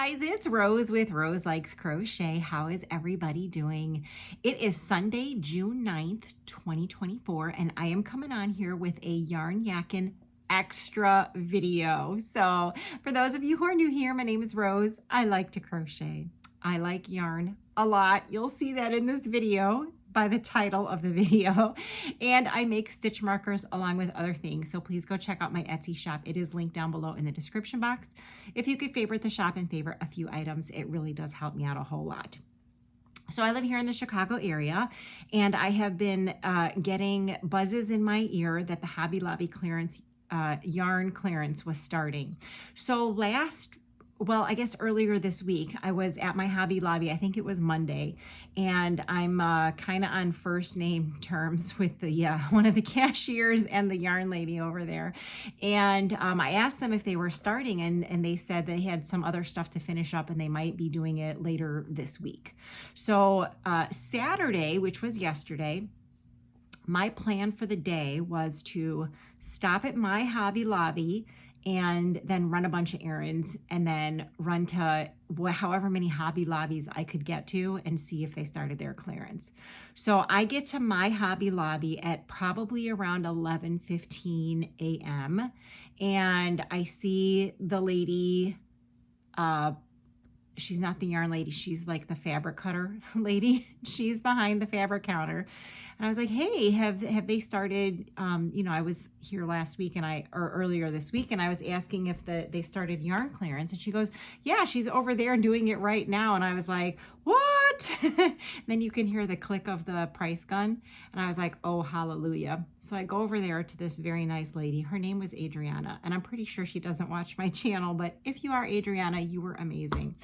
guys, it's Rose with Rose Likes Crochet. How is everybody doing? It is Sunday, June 9th, 2024, and I am coming on here with a yarn yakking extra video. So for those of you who are new here, my name is Rose. I like to crochet. I like yarn a lot. You'll see that in this video by the title of the video, and I make stitch markers along with other things, so please go check out my Etsy shop. It is linked down below in the description box. If you could favorite the shop and favorite a few items, it really does help me out a whole lot. So I live here in the Chicago area, and I have been getting buzzes in my ear that the Hobby Lobby clearance, yarn clearance was starting. So I guess earlier this week, I was at my Hobby Lobby, I think it was Monday, and I'm kind of on first name terms with the one of the cashiers and the yarn lady over there. And I asked them if they were starting, and they said they had some other stuff to finish up and they might be doing it later this week. So Saturday, which was yesterday, my plan for the day was to stop at my Hobby Lobby and then run a bunch of errands and then run to however many Hobby Lobbies I could get to and see if they started their clearance. So I get to my Hobby Lobby at probably around 11:15 a.m. and I see the lady, she's not the yarn lady, she's like the fabric cutter lady. She's behind the fabric counter. And I was like, hey, have they started, I was here last week or earlier this week, and I was asking if they started yarn clearance. And she goes, yeah, she's over there doing it right now. And I was like, what? Then you can hear the click of the price gun. And I was like, oh, hallelujah. So I go over there to this very nice lady. Her name was Adriana, and I'm pretty sure she doesn't watch my channel, but if you are Adriana, you were amazing.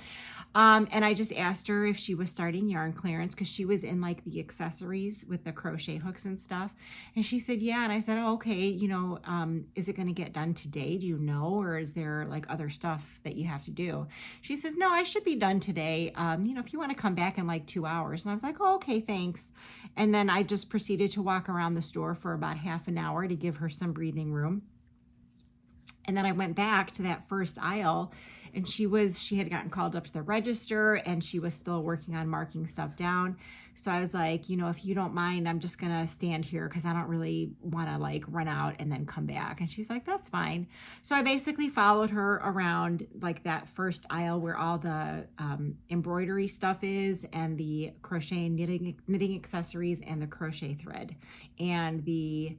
And I just asked her if she was starting yarn clearance because she was in like the accessories with the crochet hooks and stuff. And she said, yeah. And I said, oh, okay, is it going to get done today? Do you know? Or is there like other stuff that you have to do? She says, no, I should be done today. If you want to come back in like 2 hours. And I was like, oh, okay, thanks. And then I just proceeded to walk around the store for about half an hour to give her some breathing room. And then I went back to that first aisle, and she had gotten called up to the register, and she was still working on marking stuff down. So I was like, if you don't mind, I'm just gonna stand here because I don't really want to like run out and then come back. And she's like, that's fine. So I basically followed her around like that first aisle where all the embroidery stuff is, and the crochet and knitting accessories, and the crochet thread, and the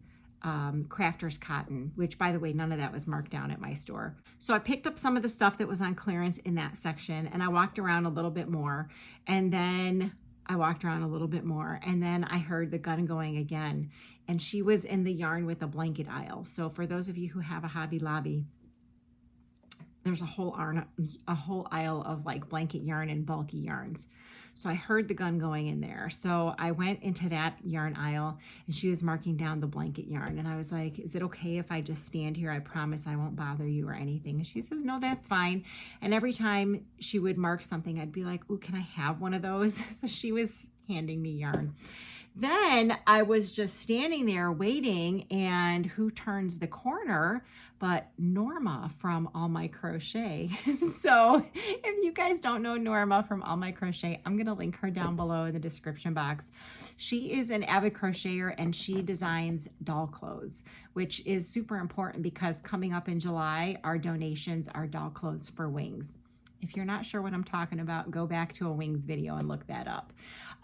crafter's cotton, which by the way, none of that was marked down at my store. So I picked up some of the stuff that was on clearance in that section, and I walked around a little bit more, and then I walked around a little bit more, and then I heard the gun going again, and she was in the yarn with a blanket aisle. So for those of you who have a Hobby Lobby, there's a whole aisle of like blanket yarn and bulky yarns. So I heard the gun going in there. So I went into that yarn aisle, and she was marking down the blanket yarn. And I was like, is it okay if I just stand here? I promise I won't bother you or anything. And she says, no, that's fine. And every time she would mark something, I'd be like, ooh, can I have one of those? So she was handing me yarn. Then I was just standing there waiting, and who turns the corner but Norma from All My Crochet. So if you guys don't know Norma from All My Crochet, I'm going to link her down below in the description box. She is an avid crocheter, and she designs doll clothes, which is super important because coming up in July, our donations are doll clothes for Wings. If you're not sure what I'm talking about, go back to a Wings video and look that up.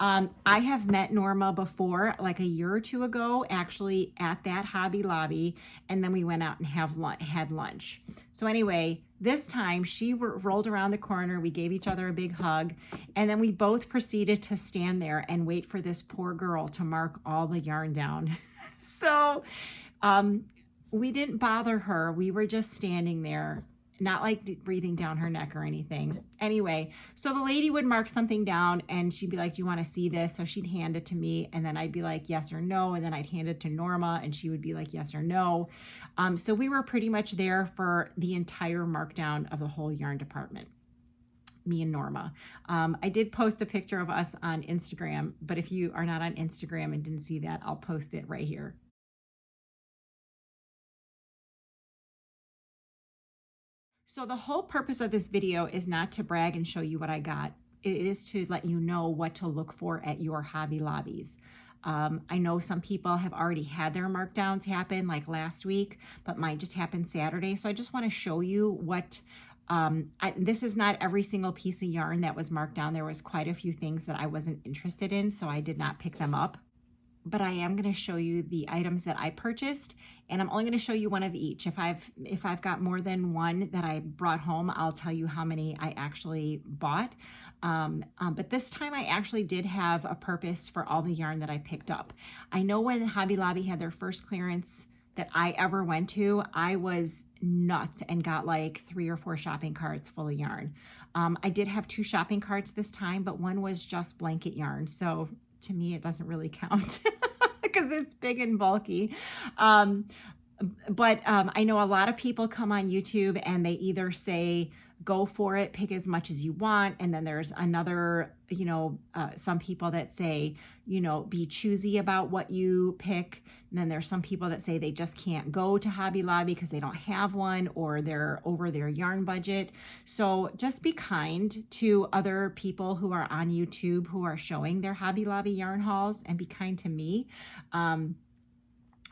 I have met Norma before, like a year or two ago, actually at that Hobby Lobby, and then we went out and had lunch. So anyway, this time she rolled around the corner, we gave each other a big hug, and then we both proceeded to stand there and wait for this poor girl to mark all the yarn down. So we didn't bother her. We were just standing there, not like breathing down her neck or anything. Anyway, so the lady would mark something down, and she'd be like, do you want to see this? So she'd hand it to me, and then I'd be like, yes or no. And then I'd hand it to Norma, and she would be like, yes or no. So we were pretty much there for the entire markdown of the whole yarn department, me and Norma. I did post a picture of us on Instagram, but if you are not on Instagram and didn't see that, I'll post it right here. So the whole purpose of this video is not to brag and show you what I got. It is to let you know what to look for at your Hobby Lobbies. I know some people have already had their markdowns happen like last week, but mine just happened Saturday. So I just want to show you what, this is not every single piece of yarn that was marked down. There was quite a few things that I wasn't interested in, so I did not pick them up. But I am going to show you the items that I purchased, and I'm only going to show you one of each. If I've got more than one that I brought home, I'll tell you how many I actually bought. But this time I actually did have a purpose for all the yarn that I picked up. I know when Hobby Lobby had their first clearance that I ever went to, I was nuts and got like 3 or 4 shopping carts full of yarn. I did have 2 shopping carts this time, but one was just blanket yarn. So to me, it doesn't really count because it's big and bulky. But I know a lot of people come on YouTube and they either say, go for it, pick as much as you want. And then there's another, some people that say, be choosy about what you pick. And then there's some people that say they just can't go to Hobby Lobby because they don't have one or they're over their yarn budget. So just be kind to other people who are on YouTube who are showing their Hobby Lobby yarn hauls, and be kind to me.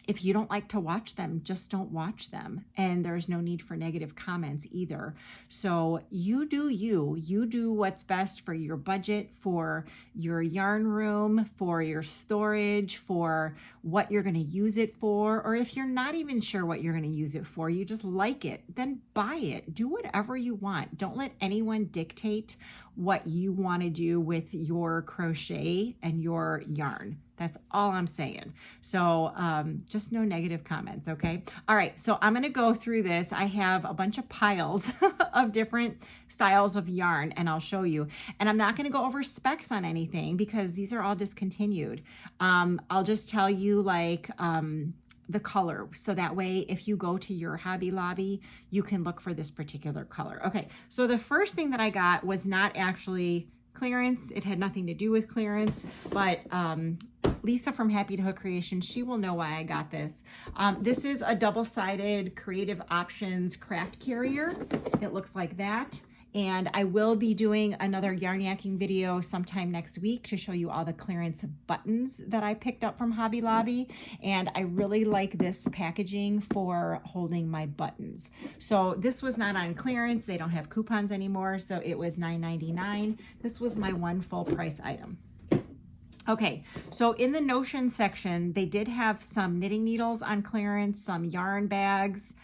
If you don't like to watch them, just don't watch them. And there's no need for negative comments either. So you do you. You do what's best for your budget, for your yarn room, for your storage, for what you're going to use it for. Or if you're not even sure what you're going to use it for, you just like it, then buy it. Do whatever you want. Don't let anyone dictate what you want to do with your crochet and your yarn. That's all I'm saying. So just no negative comments, okay? All right, so I'm gonna go through this. I have a bunch of piles of different styles of yarn, and I'll show you. And I'm not gonna go over specs on anything because these are all discontinued. I'll just tell you like the color. So that way, if you go to your Hobby Lobby, you can look for this particular color. Okay, so the first thing that I got was not actually clearance. It had nothing to do with clearance, but Lisa from Happy to Hook Creations, she will know why I got this. This is a double-sided Creative Options craft carrier. It looks like that. And I will be doing another yarn yakking video sometime next week to show you all the clearance buttons that I picked up from Hobby Lobby. And I really like this packaging for holding my buttons. So this was not on clearance. They don't have coupons anymore. So it was $9.99. This was my one full price item. Okay, so in the Notion section, they did have some knitting needles on clearance, some yarn bags,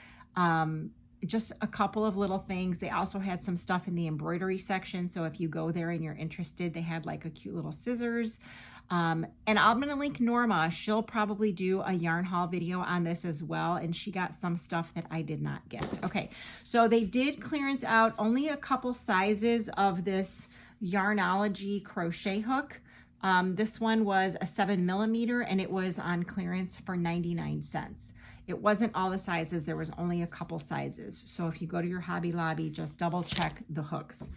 just a couple of little things. They also had some stuff in the embroidery section. So if you go there and you're interested, they had like a cute little scissors. And I'm going to link Norma. She'll probably do a yarn haul video on this as well. And she got some stuff that I did not get. Okay, so they did clearance out only a couple sizes of this Yarnology crochet hook. This one was a 7mm and it was on clearance for 99 cents. It wasn't all the sizes. There was only a couple sizes. So if you go to your Hobby Lobby, just double check the hooks.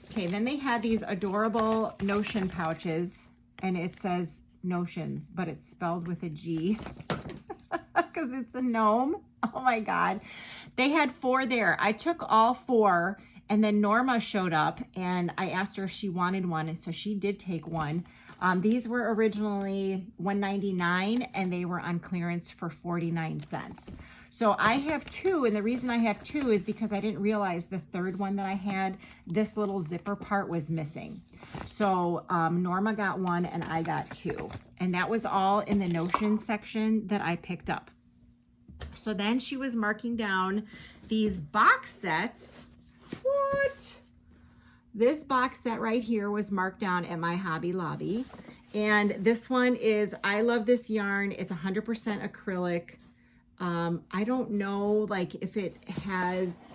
Okay, then they had these adorable Notion pouches, and it says Notions, but it's spelled with a G because it's a gnome. Oh my God. They had 4 there. I took all 4, and then Norma showed up and I asked her if she wanted one. And so she did take one. These were originally $1.99 and they were on clearance for 49 cents. So I have 2, and the reason I have 2 is because I didn't realize the third one that I had, this little zipper part was missing. So Norma got 1 and I got 2. And that was all in the Notion section that I picked up. So then she was marking down these box sets. What? This box set right here was marked down at my Hobby Lobby. And this one is, I love this yarn. It's 100% acrylic. I don't know like if it has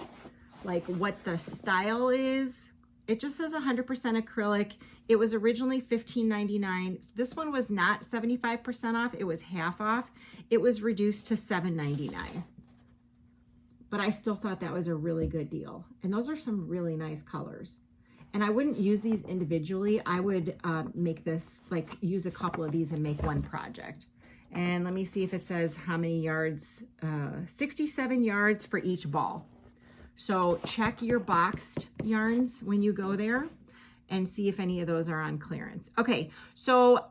like what the style is. It just says 100% acrylic. It was originally $15.99. So this one was not 75% off. It was half off. It was reduced to $7.99. But I still thought that was a really good deal. And those are some really nice colors. And I wouldn't use these individually. I would make this, like use a couple of these and make one project. And let me see if it says how many yards, 67 yards for each ball. So check your boxed yarns when you go there and see if any of those are on clearance. Okay, so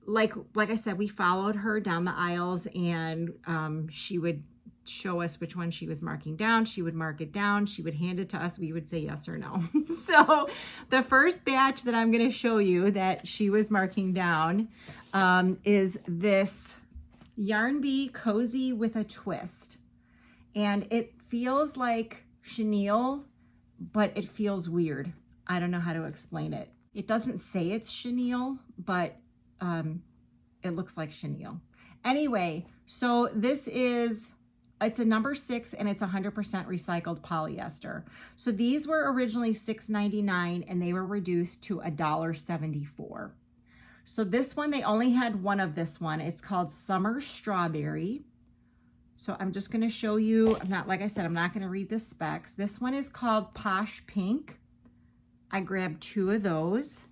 like I said, we followed her down the aisles, and she would show us which one she was marking down. She would mark it down. She would hand it to us. We would say yes or no. So the first batch that I'm going to show you that she was marking down is this Yarn Bee Cozy with a Twist. And it feels like chenille, but it feels weird. I don't know how to explain it. It doesn't say it's chenille, but it looks like chenille. Anyway, so this is, it's a number 6 and it's 100% recycled polyester. So these were originally $6.99 and they were reduced to $1.74. So this one, they only had one of this one. It's called Summer Strawberry. So I'm just gonna show you, like I said, I'm not gonna read the specs. This one is called Posh Pink. I grabbed 2 of those.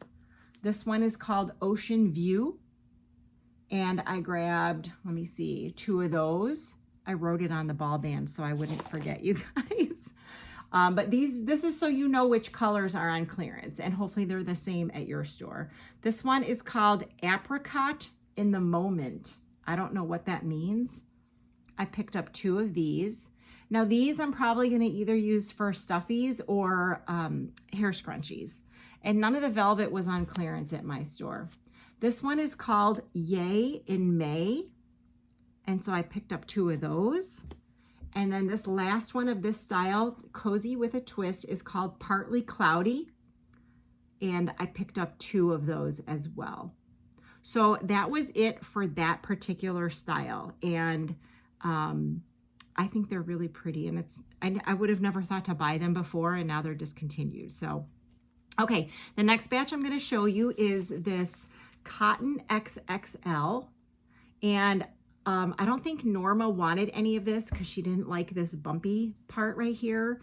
This one is called Ocean View. And I grabbed, let me see, 2 of those. I wrote it on the ball band so I wouldn't forget, you guys. But this is so you know which colors are on clearance, and hopefully they're the same at your store. This one is called Apricot in the Moment. I don't know what that means. I picked up 2 of these. Now these I'm probably gonna either use for stuffies or hair scrunchies. And none of the velvet was on clearance at my store. This one is called Yay in May. And so I picked up 2 of those. And then this last one of this style, Cozy with a Twist, is called Partly Cloudy. And I picked up 2 of those as well. So that was it for that particular style. And I think they're really pretty. And I would have never thought to buy them before, and now they're discontinued. So, okay, the next batch I'm going to show you is this Cotton XXL. And I don't think Norma wanted any of this because she didn't like this bumpy part right here.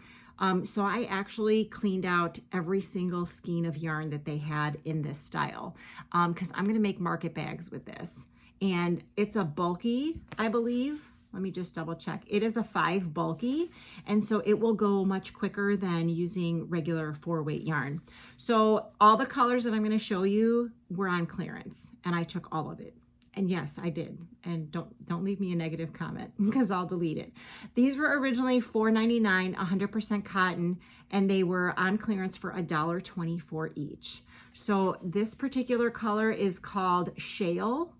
So I actually cleaned out every single skein of yarn that they had in this style because I'm going to make market bags with this. And it's a bulky, I believe. Let me just double check. It is a 5 bulky, and so it will go much quicker than using regular 4-weight yarn. So all the colors that I'm going to show you were on clearance, and I took all of it. And yes, I did. And don't leave me a negative comment because I'll delete it. These were originally $4.99, 100% cotton, and they were on clearance for $1.24 each. So this particular color is called Shale,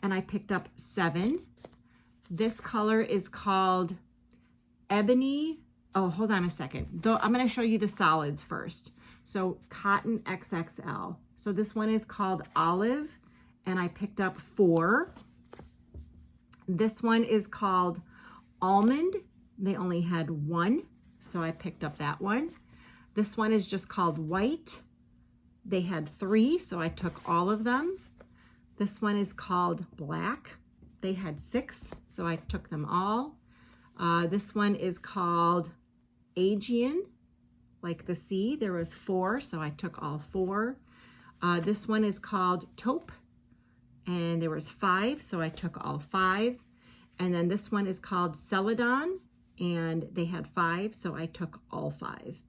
and I picked up 7. This color is called Ebony. Oh, hold on a second. I'm going to show you the solids first. So Cotton XXL. So this one is called Olive, and I picked up 4. This one is called Almond. They only had 1, so I picked up that one. This one is just called White. They had 3, so I took all of them. This one is called Black. They had 6, so I took them all. This one is called Aegean, like the sea. There was 4, so I took all 4. This one is called Taupe, and there was 5, so I took all 5. And then this one is called Celadon, and they had 5, so I took all 5.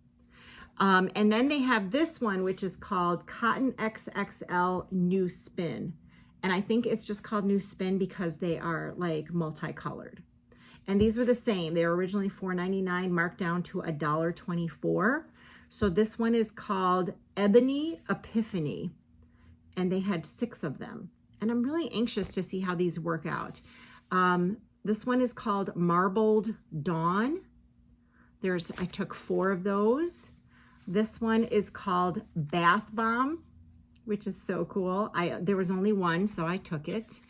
And then they have this one, which is called Cotton XXL New Spin. And I think it's just called New Spin because they are like multicolored. And these were the same. They were originally $4.99, marked down to $1.24. So this one is called Ebony Epiphany, and they had 6 of them. And I'm really anxious to see how these work out. This one is called Marbled Dawn. I took 4 of those. This one is called Bath Bomb, which is so cool. There was only 1, so I took it.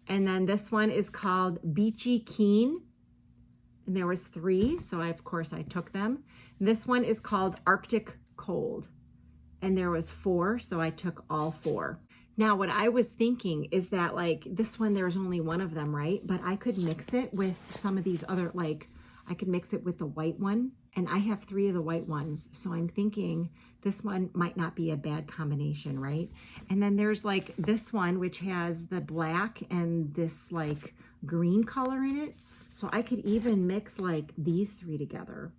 And then this one is called Beachy Keen, and there was 3, so of course I took them. This one is called Arctic Cold, and there was 4, so I took all 4. Now, what I was thinking is that like this one, there's only 1 of them, right? But I could mix it with some of these other, like I could mix it with the white one, and I have 3 of the white ones. So I'm thinking this one might not be a bad combination, right? And then there's like this one, which has the black and this like green color in it. So I could even mix like these 3 together.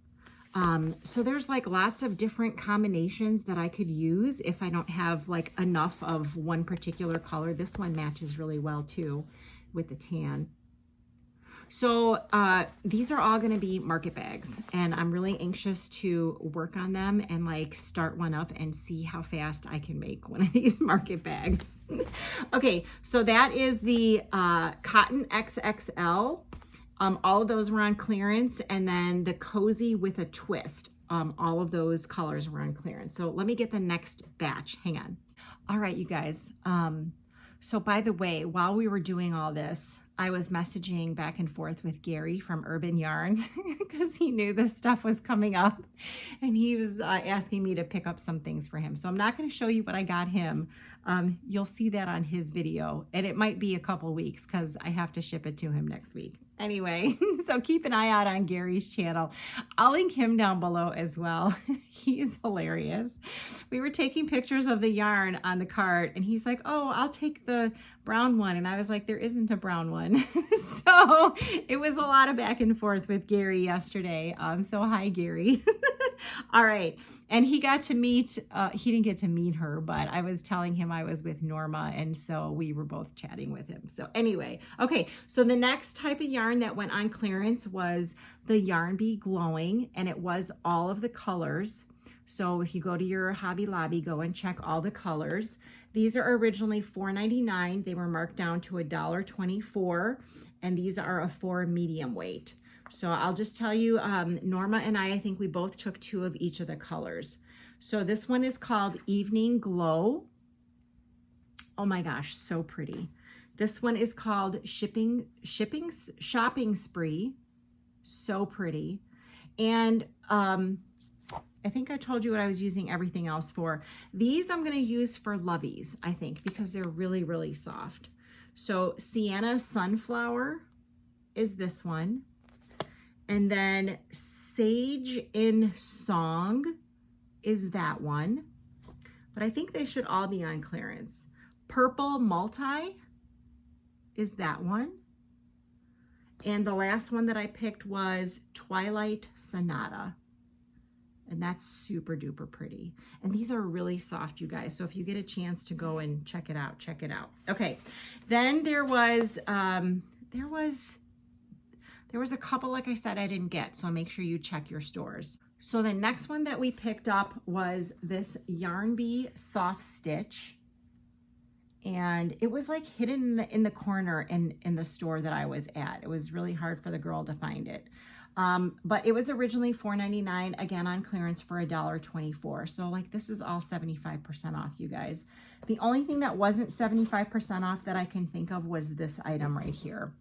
So there's like lots of different combinations that I could use if I don't have like enough of one particular color. This one matches really well too with the tan. So these are all going to be market bags, and I'm really anxious to work on them and like start one up and see how fast I can make one of these market bags. Okay, so that is the cotton XXL. All of those were on clearance, and then the cozy with a twist. All of those colors were on clearance. So let me get the next batch. Hang on. All right, you guys. So by the way, while we were doing all this, I was messaging back and forth with Gary from Urban Yarn because he knew this stuff was coming up, and he was asking me to pick up some things for him. So I'm not going to show you what I got him. You'll see that on his video, and it might be a couple weeks because I have to ship it to him next week. Anyway, so keep an eye out on Gary's channel. I'll link him down below as well. He is hilarious. We were taking pictures of the yarn on the cart, and he's like, oh, I'll take the brown one. And I was like, there isn't a brown one. So it was a lot of back and forth with Gary yesterday. So hi, Gary. All right. And he got to meet, he didn't get to meet her, but I was telling him I was with Norma, and so we were both chatting with him. So anyway, okay, so the next type of yarn that went on clearance was the Yarn Bee Glowing, and it was all of the colors. So if you go to your Hobby Lobby, go and check all the colors. These are originally $4.99. They were marked down to $1.24, and these are a 4 medium weight. So I'll just tell you, Norma and I think we both took 2 of each of the colors. So this one is called Evening Glow. Oh my gosh, so pretty. This one is called Shopping Spree. So pretty. And I think I told you what I was using everything else for. These I'm going to use for loveys, I think, because they're really, really soft. So Sienna Sunflower is this one. And then Sage in Song is that one. But I think they should all be on clearance. Purple Multi is that one. And the last one that I picked was Twilight Sonata. And that's super duper pretty. And these are really soft, you guys. So if you get a chance to go and check it out, check it out. Okay. Then there was a couple, like I said, I didn't get. So make sure you check your stores. So the next one that we picked up was this Yarn Bee Soft Stitch. And it was like hidden in the corner in the store that I was at. It was really hard for the girl to find it. But it was originally $4.99, again on clearance for $1.24. So like this is all 75% off, you guys. The only thing that wasn't 75% off that I can think of was this item right here.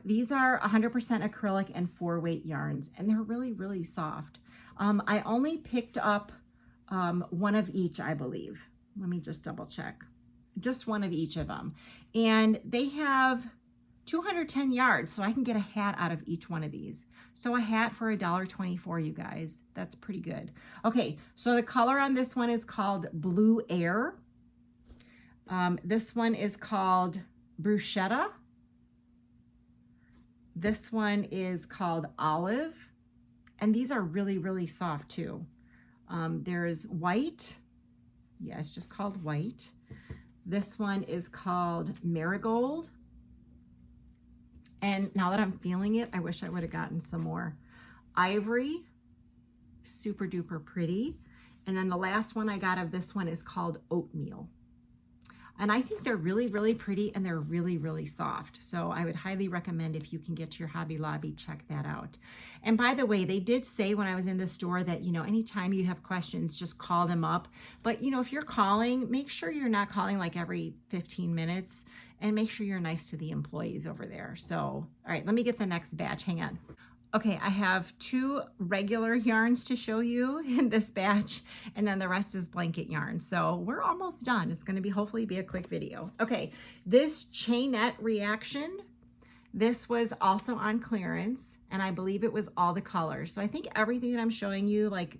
These are 100% acrylic and 4-weight yarns, and they're really, really soft. I only picked up one of each, I believe. Let me just double check. Just one of each of them. And they have 210 yards, so I can get a hat out of each one of these. So a hat for $1.24, you guys. That's pretty good. Okay, so the color on this one is called Blue Air. This one is called Bruschetta. This one is called Olive. And these are really, really soft too. There's White. Yeah, it's just called White. This one is called Marigold. And now that I'm feeling it, I wish I would have gotten some more. Ivory, super duper pretty. And then the last one I got of this one is called Oatmeal. And I think they're really, really pretty, and they're really, really soft. So I would highly recommend, if you can get to your Hobby Lobby, check that out. And by the way, they did say when I was in the store that, you know, anytime you have questions, just call them up. But, you know, if you're calling, make sure you're not calling like every 15 minutes, and make sure you're nice to the employees over there. So, all right, let me get the next batch. Hang on. Okay, I have 2 regular yarns to show you in this batch, and then the rest is blanket yarn. So we're almost done. It's going to be hopefully be a quick video. Okay, this Chainette Reaction, this was also on clearance, and I believe it was all the colors. So I think everything that I'm showing you, like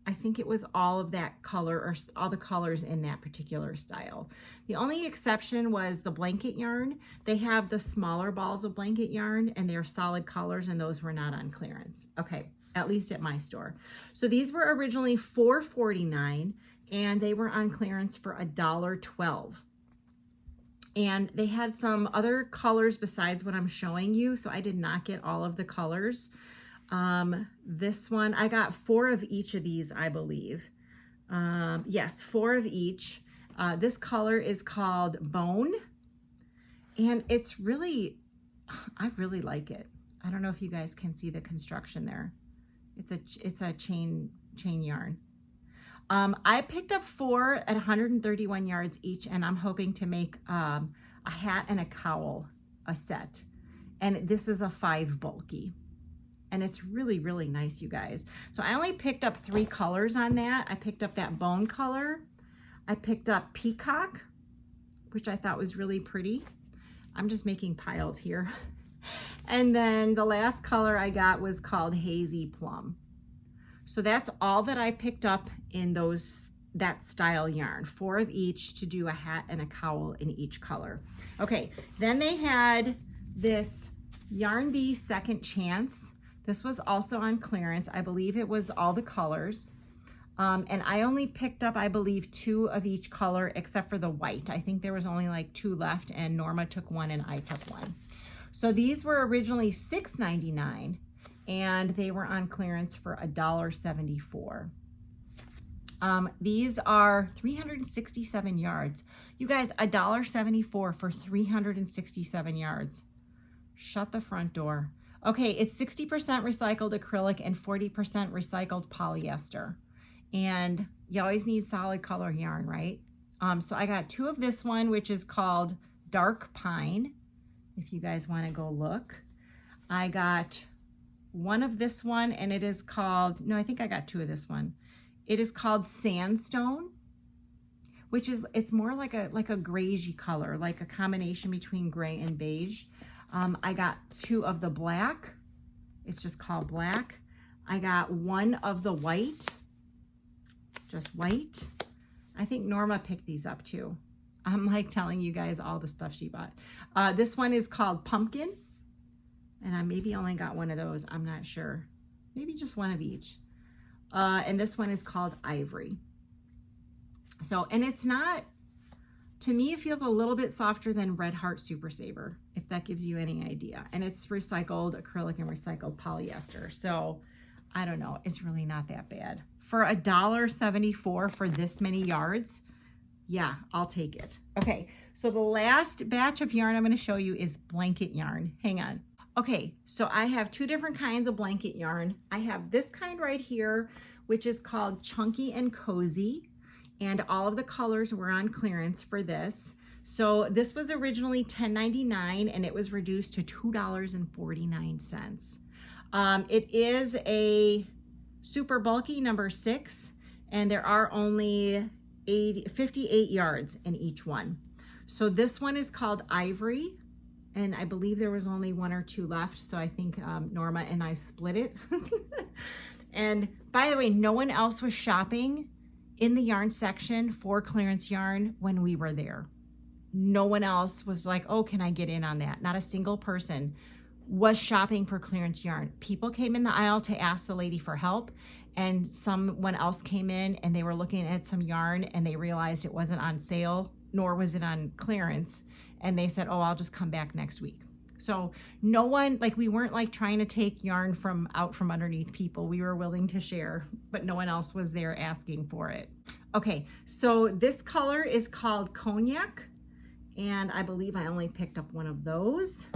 I think it was all of that color or all the colors in that particular style. The only exception was the blanket yarn. They have the smaller balls of blanket yarn and they're solid colors, and those were not on clearance. Okay, at least at my store. So these were originally $4.49 and they were on clearance for $1.12. And they had some other colors besides what I'm showing you, so I did not get all of the colors. This one, I got 4 of each of these, I believe. Yes, 4 of each. This color is called Bone, and it's really, I really like it. I don't know if you guys can see the construction there. It's a chain yarn. I picked up 4 at 131 yards each, and I'm hoping to make a hat and a cowl, a set. And this is a 5 bulky. And it's really, really nice, you guys. So I only picked up 3 colors on that. I picked up that bone color. I picked up peacock, which I thought was really pretty. I'm just making piles here. And then the last color I got was called hazy plum. So that's all that I picked up in that style yarn, 4 of each to do a hat and a cowl in each color. Okay, then they had this Yarn Bee Second Chance. This was also on clearance. I believe it was all the colors. And I only picked up, I believe, 2 of each color except for the white. I think there was only like 2 left, and Norma took 1 and I took 1. So these were originally $6.99 and they were on clearance for $1.74. These are 367 yards. You guys, $1.74 for 367 yards. Shut the front door. Okay, it's 60% recycled acrylic and 40% recycled polyester. And you always need solid color yarn, right? So I got 2 of this one, which is called Dark Pine, if you guys want to go look. I got 1 of this one, and it is called, no, I think I got 2 of this one. It is called Sandstone, which is, it's more like a grayish color, like a combination between gray and beige. I got 2 of the black. It's just called black. I got 1 of the white, just white. I think Norma picked these up too. I'm like telling you guys all the stuff she bought. This one is called pumpkin, and I maybe only got 1 of those. I'm not sure. Maybe just 1 of each. And this one is called ivory. So, and it's not, to me, it feels a little bit softer than Red Heart Super Saver, if that gives you any idea. And it's recycled acrylic and recycled polyester. So I don't know, it's really not that bad. For $1.74 for this many yards, yeah, I'll take it. Okay, so the last batch of yarn I'm gonna show you is blanket yarn. Hang on. Okay, so I have 2 different kinds of blanket yarn. I have this kind right here, which is called Chunky and Cozy. And all of the colors were on clearance for this. So this was originally $10.99 and it was reduced to $2.49. It is a super bulky number 6, and there are only 58 yards in each one. So this one is called Ivory, and I believe there was only 1 or 2 left. So I think Norma and I split it. And by the way, no one else was shopping in the yarn section for clearance yarn when we were there. No one else was like, oh, can I get in on that? Not a single person was shopping for clearance yarn. People came in the aisle to ask the lady for help, and someone else came in and they were looking at some yarn and they realized it wasn't on sale, nor was it on clearance. And they said, oh, I'll just come back next week. So no one, like, we weren't like trying to take yarn from out from underneath people. We were willing to share, but no one else was there asking for it. Okay, so this color is called Cognac, and I believe I only picked up 1 of those.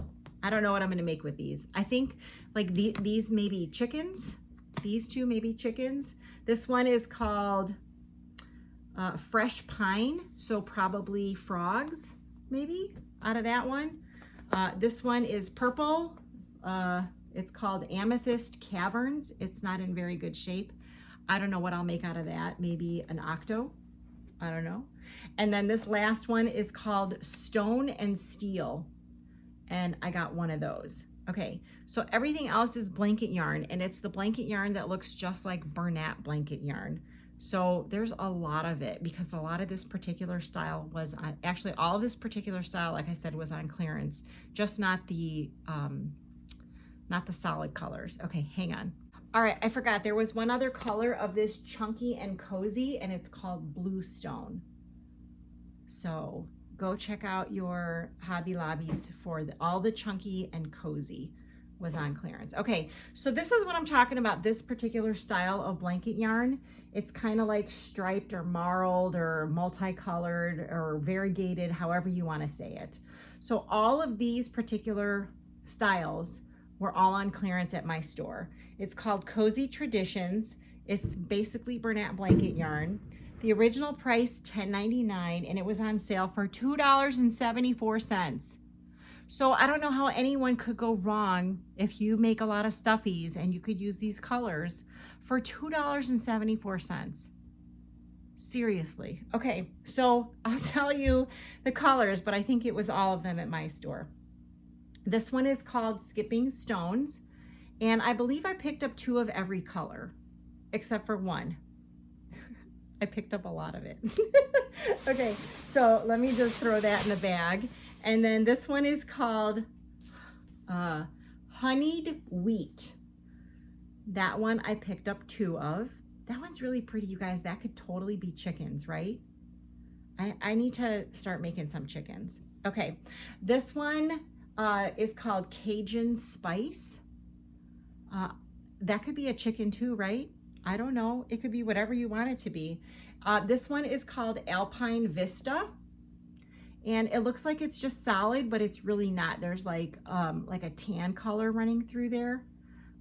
I don't know what I'm gonna make with these. I think like these may be chickens. These 2 may be chickens. This one is called Fresh Pine, so probably frogs, maybe, out of that one. This one is purple. It's called Amethyst Caverns. It's not in very good shape. I don't know what I'll make out of that. Maybe an octo. I don't know. And then this last one is called Stone and Steel. And I got 1 of those. Okay, so everything else is blanket yarn, and it's the blanket yarn that looks just like Bernat blanket yarn. So there's a lot of it because a lot of this particular style was on, actually all of this particular style, like I said, was on clearance, just not the solid colors. Okay, hang on. All right, I forgot. There was one other color of this chunky and cozy, and it's called Bluestone. So go check out your Hobby Lobbies for all the chunky and cozy was on clearance. Okay, so this is what I'm talking about, this particular style of blanket yarn. It's kind of like striped or marled or multicolored or variegated, however you want to say it. So all of these particular styles were all on clearance at my store. It's called Cozy Traditions. It's basically Bernat blanket yarn. The original price, $10.99, and it was on sale for $2.74. So I don't know how anyone could go wrong if you make a lot of stuffies and you could use these colors for $2.74. Seriously. Okay, so I'll tell you the colors, but I think it was all of them at my store. This one is called Skipping Stones, and I believe I picked up 2 of every color, except for one. I picked up a lot of it. Okay, so let me just throw that in the bag. And then this one is called Honeyed Wheat. That one I picked up 2 of. That one's really pretty, you guys. That could totally be chickens, right? I need to start making some chickens. Okay, this one is called Cajun Spice. That could be a chicken too, right? I don't know. It could be whatever you want it to be. This one is called Alpine Vista. And it looks like it's just solid, but it's really not. There's like a tan color running through there.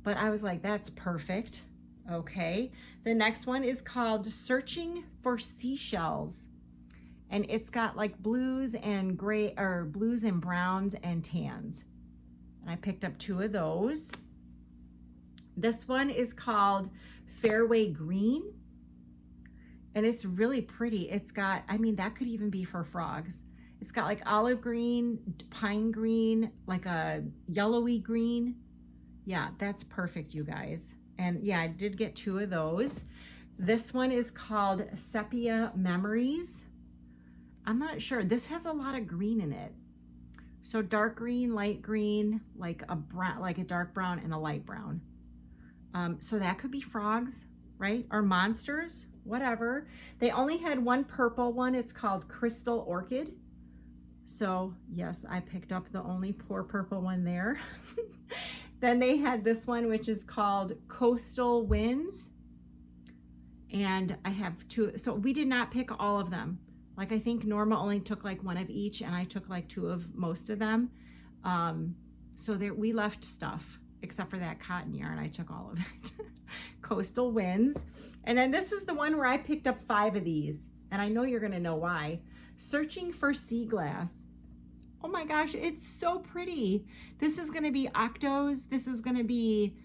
But I was like, that's perfect. Okay. The next one is called Searching for Seashells. And it's got like blues and gray, or blues and browns and tans. And I picked up 2 of those. This one is called Fairway Green. And it's really pretty. It's got, I mean, that could even be for frogs. It's got like olive green, pine green, like a yellowy green. Yeah, that's perfect, you guys. And yeah, I did get 2 of those. This one is called Sepia Memories. I'm not sure. This has a lot of green in it. So dark green, light green, like a brown, like a dark brown and a light brown. So that could be frogs, right? Or monsters, whatever. They only had one purple one. It's called Crystal Orchid. So yes, I picked up the only poor purple one there. Then they had this one, which is called Coastal Winds. And I have 2. So we did not pick all of them. Like I think Norma only took like 1 of each, and I took like 2 of most of them. So there, we left stuff, except for that cotton yarn. I took all of it. Coastal Winds. And then this is the one where I picked up 5 of these. And I know you're gonna know why. Searching for Sea Glass. Oh my gosh, it's so pretty. This is gonna be octos. This is gonna be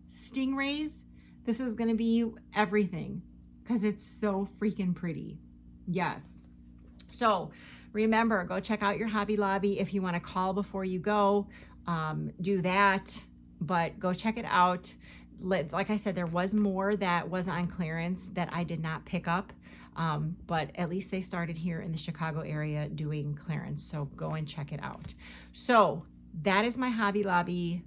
stingrays. This is gonna be everything because it's so freaking pretty. Yes. So remember, go check out your Hobby Lobby. If you wanna call before you go, do that, but go check it out. Like I said, there was more that was on clearance that I did not pick up. But at least they started here in the Chicago area doing clearance. So go and check it out. So that is my Hobby Lobby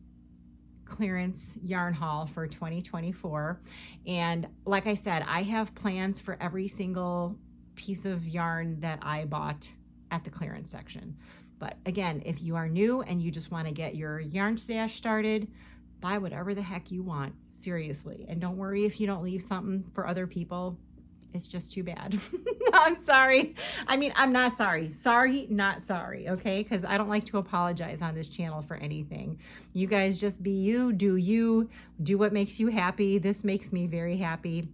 clearance yarn haul for 2024. And like I said, I have plans for every single piece of yarn that I bought at the clearance section. But again, if you are new and you just want to get your yarn stash started, buy whatever the heck you want, seriously. And don't worry if you don't leave something for other people. It's just too bad. I'm sorry. I mean, I'm not sorry. Sorry, not sorry, okay? Because I don't like to apologize on this channel for anything. You guys just be you, do what makes you happy. This makes me very happy.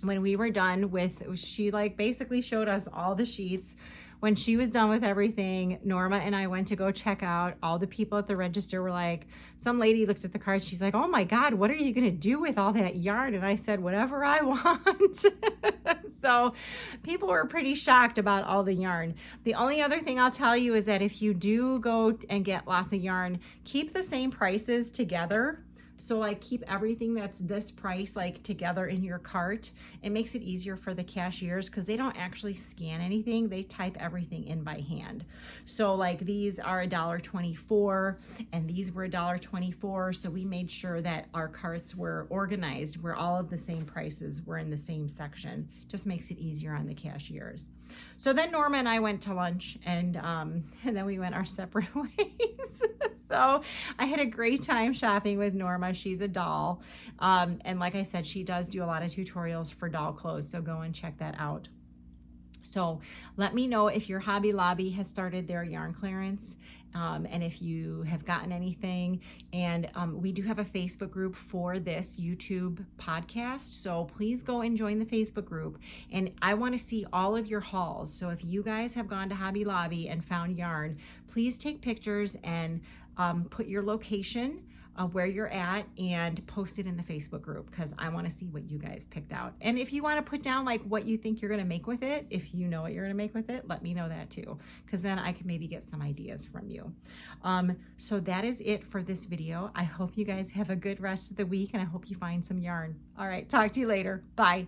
When we were done with, she like basically showed us all the sheets. when she was done with everything, Norma and I went to go check out. All the people at the register were like, some lady looked at the cards. She's like, oh my God, what are you going to do with all that yarn? And I said, whatever I want. So people were pretty shocked about all the yarn. The only other thing I'll tell you is that if you do go and get lots of yarn, keep the same prices together. So like keep everything that's this price like together in your cart. It makes it easier for the cashiers because they don't actually scan anything. They type everything in by hand. So like these are $1.24 and these were $1.24. So we made sure that our carts were organized where all of the same prices were in the same section. Just makes it easier on the cashiers. So then Norma and I went to lunch and then we went our separate ways. So I had a great time shopping with Norma. She's a doll. And like I said, she does do a lot of tutorials for doll clothes. So go and check that out. So let me know if your Hobby Lobby has started their yarn clearance and if you have gotten anything. And we do have a Facebook group for this YouTube podcast. So please go and join the Facebook group. And I want to see all of your hauls. So if you guys have gone to Hobby Lobby and found yarn, please take pictures and put your location where you're at and post it in the Facebook group because I want to see what you guys picked out. And if you want to put down like what you think you're going to make with it, if you know what you're going to make with it, let me know that too, because then I can maybe get some ideas from you. So that is it for this video. I hope you guys have a good rest of the week and I hope you find some yarn. All right, talk to you later. Bye.